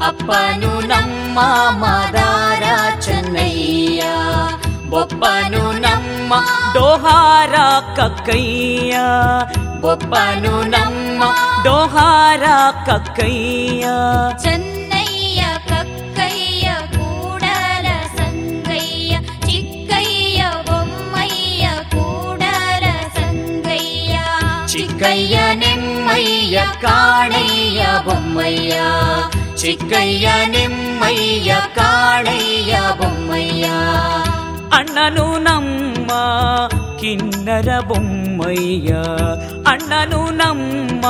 ಅಪ್ಪನು ನಮ್ಮ ಮಾದಾರ ಚೆನ್ನಯ್ಯ, ಬೊಪ್ಪನು ನಮ್ಮ ಡೋಹಾರ ಕಕ್ಕಯ್ಯ, ಬೊಪ್ಪನು ನಮ್ಮ ಡೋಹಾರ ಕಕ್ಕಯ್ಯ. ಚೆನ್ನಯ್ಯ ಕಕ್ಕಯ್ಯ ಕೂಡಲ ಸಂಗಯ್ಯ, ಚಿಕ್ಕಯ್ಯ ಬೊಮ್ಮಯ್ಯ ಕೂಡಲ ಸಂಗಯ್ಯ. ಚಿಕ್ಕಯ್ಯ ನಿಮ್ಮಯ್ಯ ಕಾಣಯ್ಯ ಬೊಮ್ಮಯ್ಯ, ಚಿಕ್ಕಯ್ಯ ನಿಮ್ಮಯ್ಯ ಕಾಣಯ್ಯ ಬೊಮ್ಮಯ್ಯ. ಅಣ್ಣನು ನಮ್ಮ ಕಿನ್ನರ ಬೊಮ್ಮಯ್ಯ, ಅಣ್ಣನು ನಮ್ಮ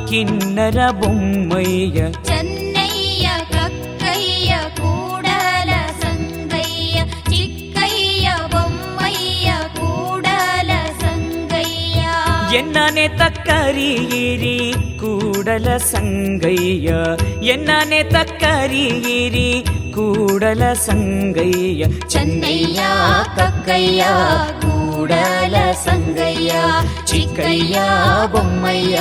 ಕಿನ್ನರ ಬೊಮ್ಮಯ್ಯ. ಚೆನ್ನಯ್ಯ ಕಕ್ಕಯ್ಯ ಕೂಡಲ ಸಂಗಯ್ಯ, ಚಿಕ್ಕಯ್ಯ ಬೊಮ್ಮಯ್ಯ ಕೂಡಲ ಸಂಗಯ್ಯ. ಎನ್ನನೆ ತಕ್ಕರಿಯಿರಿ ಕೂಡಲ ಸಂಗಯ್ಯ, ಎನ್ನನೆ ತಕ್ಕರಿಯಿರಿ ಕೂಡಲ ಸಂಗಯ್ಯ. ಚೆನ್ನಯ್ಯ ಕಕ್ಕಯ್ಯ ಕೂಡಲ ಸಂಗಯ್ಯ, ಚಿಕ್ಕಯ್ಯ ಬೊಮ್ಮಯ್ಯ